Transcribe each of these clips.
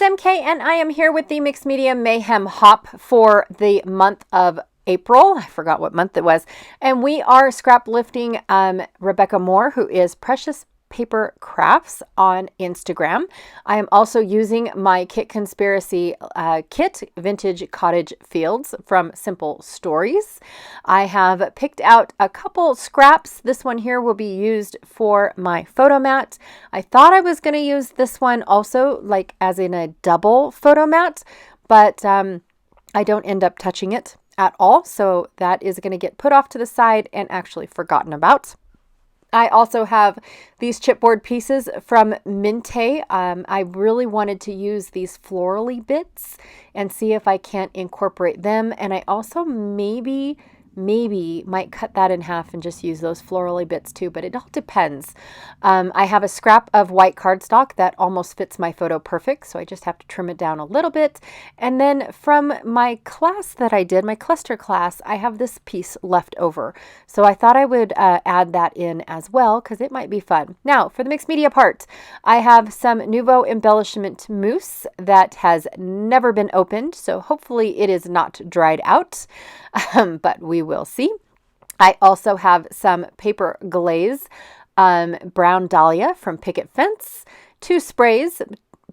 MK, and I am here with the Mixed Media Mayhem Hop for the month of April. I forgot what month it was. And we are scrap lifting Rebecca Moore, who is Precious Paper Crafts on Instagram. I am also using my Kit Conspiracy kit, Vintage Cottage Fields from Simple Stories. I have picked out a couple scraps. This one here will be used for my photo mat. I thought I was going to use this one also like as in a double photo mat, but I don't end up touching it at all. So that is going to get put off to the side and actually forgotten about. I also have these chipboard pieces from Minte. I really wanted to use these florally bits and see if I can't incorporate them. And I also maybe might cut that in half and just use those florally bits too, but it all depends. I have a scrap of white cardstock that almost fits my photo perfect, so I just have to trim it down a little bit. And then from my class that I did, my cluster class, I have this piece left over. So I thought I would add that in as well because it might be fun. Now, for the mixed media part, I have some Nouveau embellishment mousse that has never been opened, so hopefully it is not dried out, but we will see. I also have some paper glaze, Brown Dahlia from Picket Fence, 2 sprays,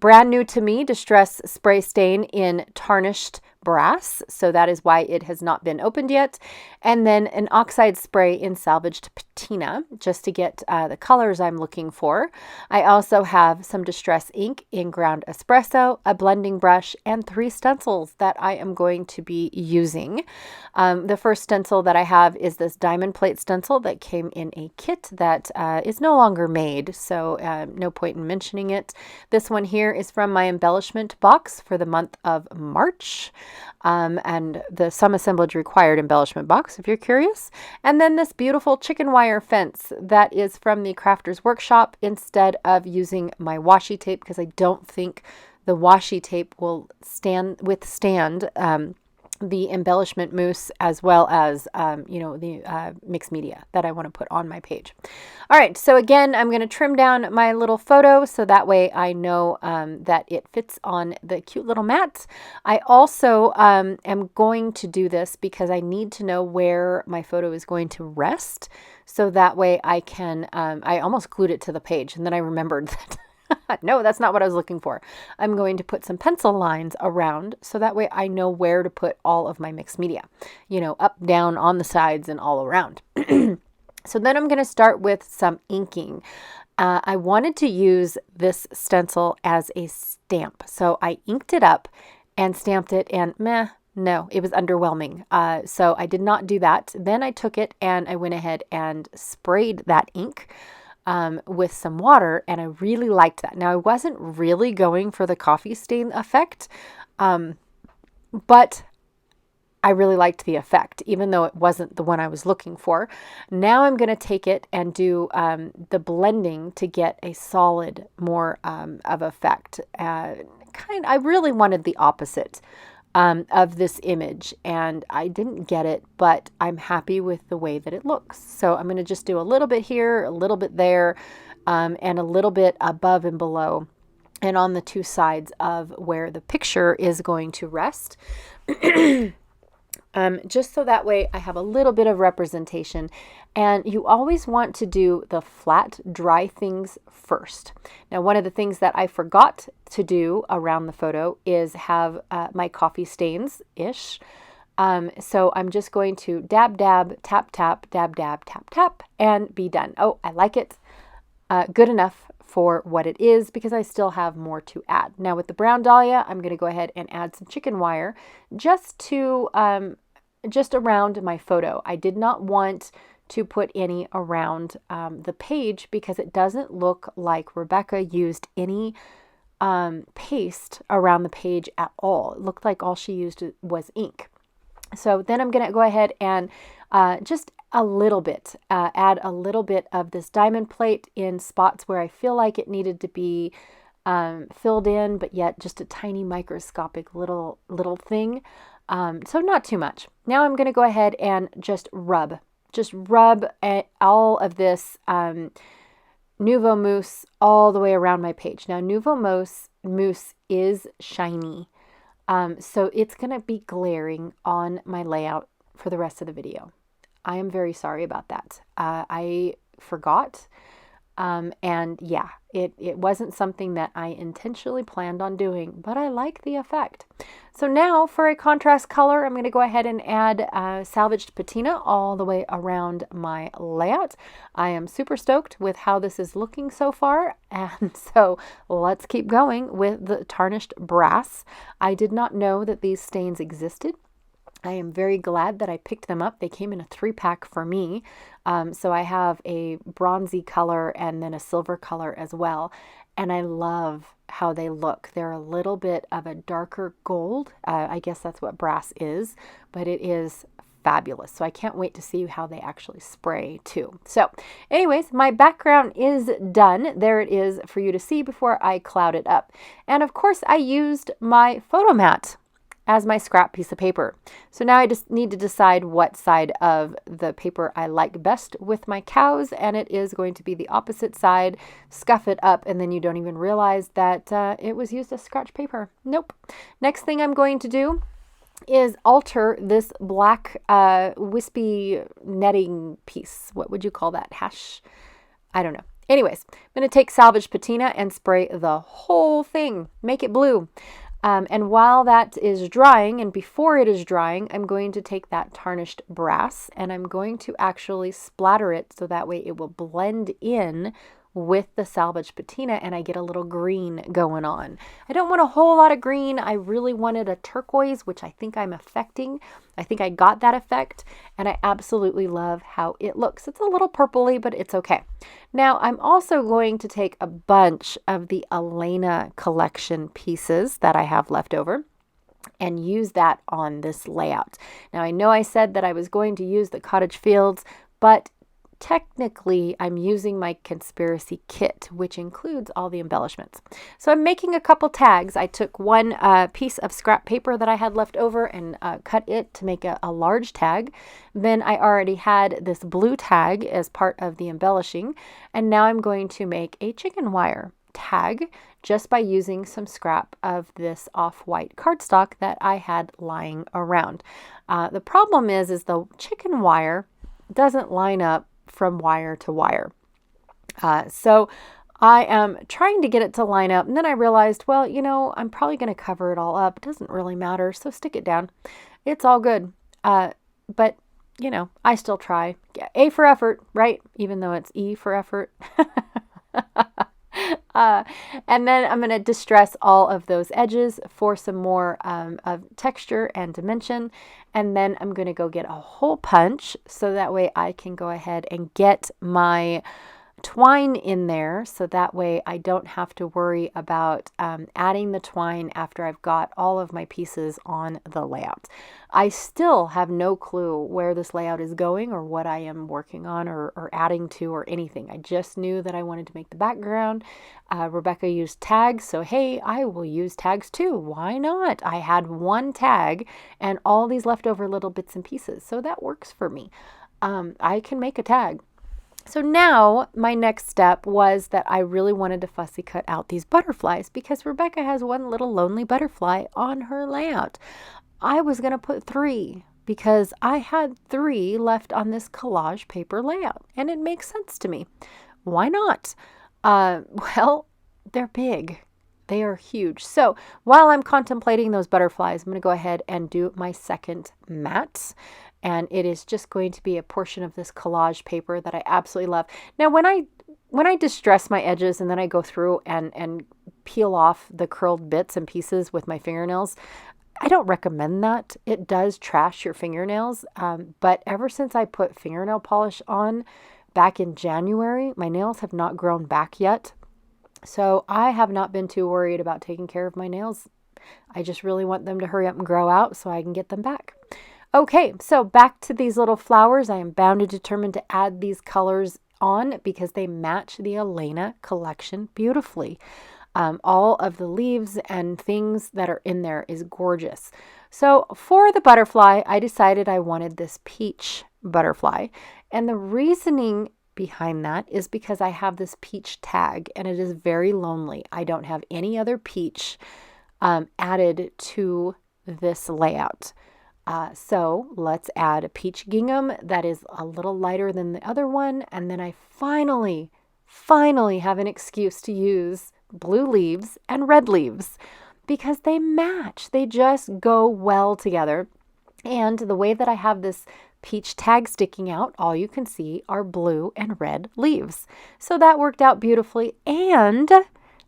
brand new to me, Distress Spray Stain in Tarnished Brass, so that is why it has not been opened yet, and then an oxide spray in Salvaged Patina, just to get the colors I'm looking for. I also have some Distress ink in Ground Espresso, a blending brush, and 3 stencils that I am going to be using. The first stencil that I have is this diamond plate stencil that came in a kit that is no longer made, so no point in mentioning it. This one here is from my embellishment box for the month of March. And the Some Assemblage Required embellishment box, if you're curious. And then this beautiful chicken wire fence that is from the Crafter's Workshop instead of using my washi tape because I don't think the washi tape will withstand the embellishment mousse as well as, the mixed media that I want to put on my page. All right, so again, I'm going to trim down my little photo so that way I know that it fits on the cute little mat. I also am going to do this because I need to know where my photo is going to rest. So that way I can, I almost glued it to the page and then I remembered that no, that's not what I was looking for. I'm going to put some pencil lines around so that way I know where to put all of my mixed media, up, down, on the sides, and all around. So then I'm going to start with some inking. I wanted to use this stencil as a stamp. So I inked it up and stamped it and no, it was underwhelming. So I did not do that. Then I took it and I went ahead and sprayed that ink with some water, and I really liked that. Now, I wasn't really going for the coffee stain effect, but I really liked the effect, even though it wasn't the one I was looking for. Now I'm going to take it and do the blending to get a solid, more of effect. I really wanted the opposite of this image, and I didn't get it, but I'm happy with the way that it looks. So I'm going to just do a little bit here, a little bit there, and a little bit above and below, and on the 2 sides of where the picture is going to rest. Just so that way I have a little bit of representation. And you always want to do the flat, dry things first. Now, one of the things that I forgot to do around the photo is have my coffee stains-ish. So I'm just going to dab, dab, tap, tap, dab, dab, tap, tap, and be done. Oh, I like it. Good enough for what it is because I still have more to add. Now with the Brown Dahlia, I'm going to go ahead and add some chicken wire just around my photo. I did not want to put any around the page because it doesn't look like Rebecca used any paste around the page at all. It looked like all she used was ink. So then I'm going to go ahead and just a little bit, add a little bit of this diamond plate in spots where I feel like it needed to be filled in, but yet just a tiny microscopic little thing. So not too much. Now I'm going to go ahead and just rub all of this Nouveau mousse all the way around my page. Now Nouveau mousse is shiny. So it's going to be glaring on my layout for the rest of the video. I am very sorry about that. I forgot. And yeah, it wasn't something that I intentionally planned on doing, but I like the effect. So now for a contrast color, I'm going to go ahead and add salvaged patina all the way around my layout. I am super stoked with how this is looking so far. And so let's keep going with the tarnished brass. I did not know that these stains existed. I am very glad that I picked them up. They came in a 3-pack for me. So I have a bronzy color and then a silver color as well. And I love how they look. They're a little bit of a darker gold. I guess that's what brass is, but it is fabulous. So I can't wait to see how they actually spray too. So anyways, my background is done. There it is for you to see before I cloud it up. And of course I used my photo mat as my scrap piece of paper. So now I just need to decide what side of the paper I like best with my cows, and it is going to be the opposite side. Scuff it up, and then you don't even realize that it was used as scratch paper. Nope. Next thing I'm going to do is alter this black wispy netting piece. What would you call that? Hash? I don't know. Anyways, I'm going to take salvaged patina and spray the whole thing. Make it blue. And while that is drying, and before it is drying, I'm going to take that tarnished brass and I'm going to actually splatter it so that way it will blend in with the salvaged patina and I get a little green going on. I don't want a whole lot of green. I really wanted a turquoise, which I think I'm affecting. I think I got that effect, and I absolutely love how it looks. It's a little purpley, but it's okay. Now, I'm also going to take a bunch of the Elena collection pieces that I have left over and use that on this layout. Now, I know I said that I was going to use the Cottage Fields, but technically, I'm using my conspiracy kit, which includes all the embellishments. So I'm making a couple tags. I took one piece of scrap paper that I had left over and cut it to make a large tag. Then I already had this blue tag as part of the embellishing. And now I'm going to make a chicken wire tag just by using some scrap of this off-white cardstock that I had lying around. The problem is the chicken wire doesn't line up from wire to wire. So I am trying to get it to line up, and then I realized, well, you know, I'm probably going to cover it all up. It doesn't really matter, so stick it down. It's all good. But, you know, I still try. A for effort, right? Even though it's E for effort. And then I'm going to distress all of those edges for some more of texture and dimension. And then I'm going to go get a hole punch so that way I can go ahead and get my twine in there, so that way I don't have to worry about adding the twine after I've got all of my pieces on the layout. I still have no clue where this layout is going or what I am working on or adding to or anything. I just knew that I wanted to make the background. Rebecca used tags, so hey, I will use tags too. Why not? I had one tag and all these leftover little bits and pieces, so that works for me. I can make a tag. So now my next step was that I really wanted to fussy cut out these butterflies because Rebecca has one little lonely butterfly on her layout. I was going to put 3 because I had 3 left on this collage paper layout, and it makes sense to me. Why not? Well, they're big. They are huge. So while I'm contemplating those butterflies, I'm going to go ahead and do my second mat. And it is just going to be a portion of this collage paper that I absolutely love. Now, when I distress my edges and then I go through and peel off the curled bits and pieces with my fingernails, I don't recommend that. It does trash your fingernails. But ever since I put fingernail polish on back in January, my nails have not grown back yet. So I have not been too worried about taking care of my nails. I just really want them to hurry up and grow out so I can get them back. Okay, so back to these little flowers. I am bound and determined to add these colors on because they match the Elena collection beautifully. All of the leaves and things that are in there is gorgeous. So for the butterfly, I decided I wanted this peach butterfly. And the reasoning behind that is because I have this peach tag and it is very lonely. I don't have any other peach added to this layout. So let's add a peach gingham that is a little lighter than the other one. And then I finally have an excuse to use blue leaves and red leaves because they match. They just go well together. And the way that I have this peach tag sticking out, all you can see are blue and red leaves. So that worked out beautifully. And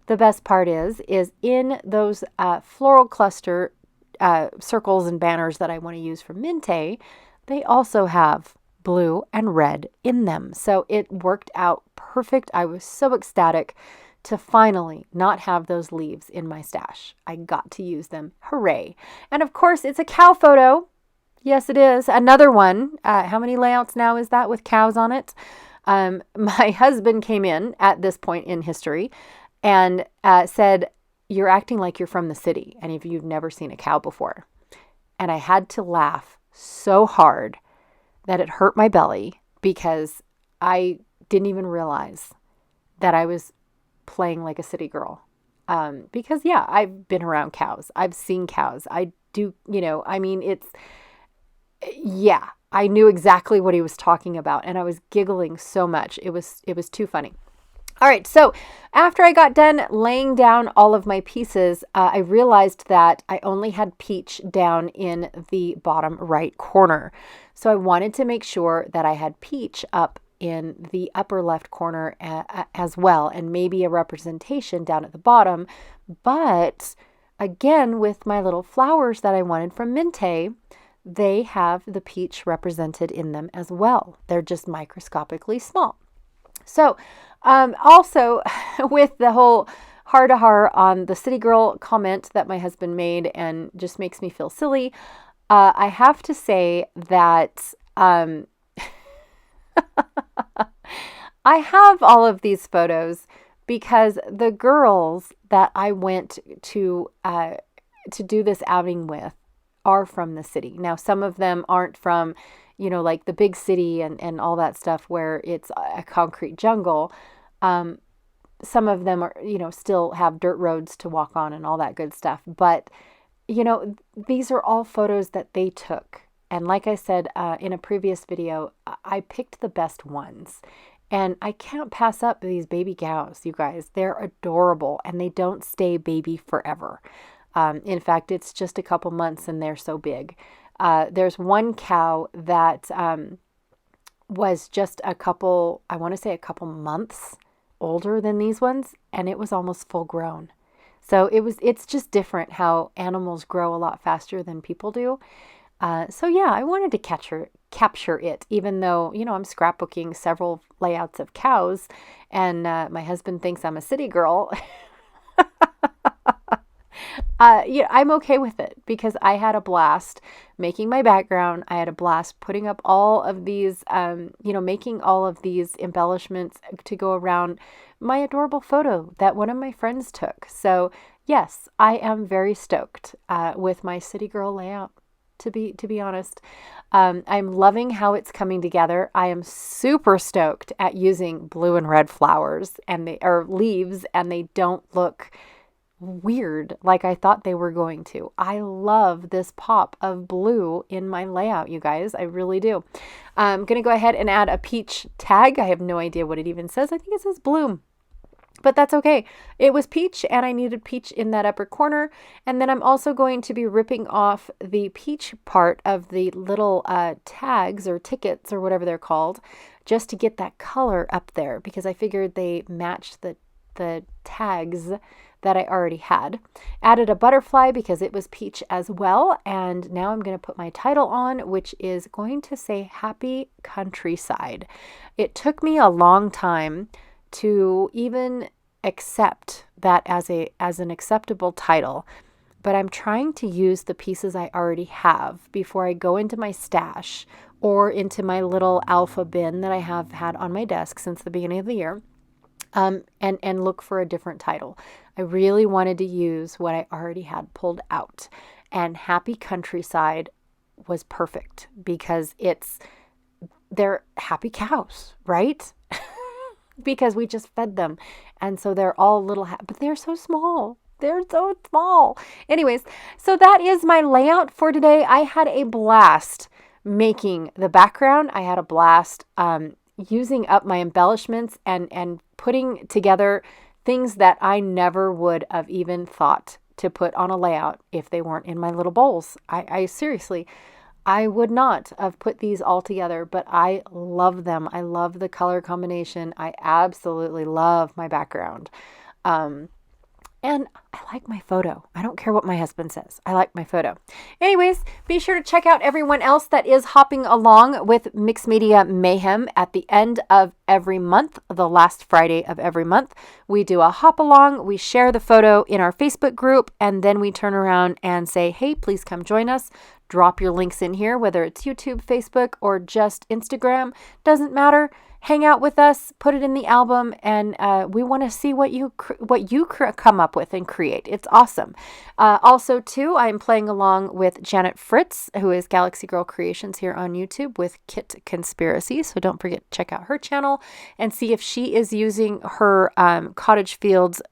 the best part is in those floral cluster circles and banners that I want to use for Minte, they also have blue and red in them. So it worked out perfect. I was so ecstatic to finally not have those leaves in my stash. I got to use them. Hooray. And of course, it's a cow photo. Yes, it is. Another one. How many layouts now is that with cows on it? My husband came in at this point in history and said, "You're acting like you're from the city and if you've never seen a cow before." And I had to laugh so hard that it hurt my belly because I didn't even realize that I was playing like a city girl. Because yeah, I've been around cows. I've seen cows. I do, yeah, I knew exactly what he was talking about and I was giggling so much. It was too funny. All right, so after I got done laying down all of my pieces, I realized that I only had peach down in the bottom right corner. So I wanted to make sure that I had peach up in the upper left corner as well, and maybe a representation down at the bottom. But again, with my little flowers that I wanted from Minte, they have the peach represented in them as well. They're just microscopically small. So also with the whole har on the city girl comment that my husband made and just makes me feel silly, I have to say that I have all of these photos because the girls that I went to do this outing with are from the city. Now, some of them aren't from, like the big city and all that stuff where it's a concrete jungle. Some of them are, still have dirt roads to walk on and all that good stuff. But, these are all photos that they took. And like I said in a previous video, I picked the best ones. And I can't pass up these baby cows, you guys. They're adorable and they don't stay baby forever. In fact, it's just a couple months and they're so big. There's one cow that was just a couple months older than these ones, and it was almost full grown. So it's just different how animals grow a lot faster than people do. So yeah, I wanted to capture it, even though, I'm scrapbooking several layouts of cows, and my husband thinks I'm a city girl. I'm okay with it because I had a blast making my background. I had a blast putting up all of these, making all of these embellishments to go around my adorable photo that one of my friends took. So yes, I am very stoked with my city girl layout. To be honest, I'm loving how it's coming together. I am super stoked at using blue and red flowers and they are leaves, and they don't look weird like I thought they were going to. I love this pop of blue in my layout, you guys. I really do. I'm going to go ahead and add a peach tag. I have no idea what it even says. I think it says bloom, but that's okay. It was peach and I needed peach in that upper corner. And then I'm also going to be ripping off the peach part of the little tags or tickets or whatever they're called, just to get that color up there because I figured they matched the tags that I already had. Added a butterfly because it was peach as well. And now I'm going to put my title on, which is going to say Happy Countryside. It took me a long time to even accept that as an acceptable title, but I'm trying to use the pieces I already have before I go into my stash or into my little alpha bin that I have had on my desk since the beginning of the year. And look for a different title. I really wanted to use what I already had pulled out, and Happy Countryside was perfect because it's they're happy cows, right? Because we just fed them. And so they're all little, but they're so small. They're so small. Anyways, so that is my layout for today. I had a blast making the background. I had a blast using up my embellishments and putting together things that I never would have even thought to put on a layout if they weren't in my little bowls. I seriously, I would not have put these all together, but I love them. I love the color combination. I absolutely love my background. And I like my photo. I don't care what my husband says. I like my photo. Anyways, be sure to check out everyone else that is hopping along with Mixed Media Mayhem at the end of every month, the last Friday of every month. We do a hop along. We share the photo in our Facebook group, and then we turn around and say, hey, please come join us. Drop your links in here, whether it's YouTube, Facebook, or just Instagram. Doesn't matter. Hang out with us, put it in the album, and we want to see what you come up with and create. It's awesome. Also, too, I'm playing along with Janet Fritz, who is Galaxy Girl Creations here on YouTube with Kit Conspiracy. So don't forget to check out her channel and see if she is using her Cottage Fields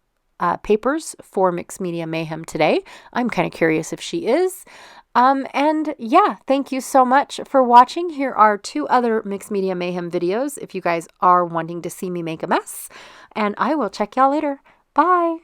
papers for Mixed Media Mayhem today. I'm kind of curious if she is. And yeah, thank you so much for watching. Here are 2 other Mixed Media Mayhem videos if you guys are wanting to see me make a mess. And I will check y'all later. Bye.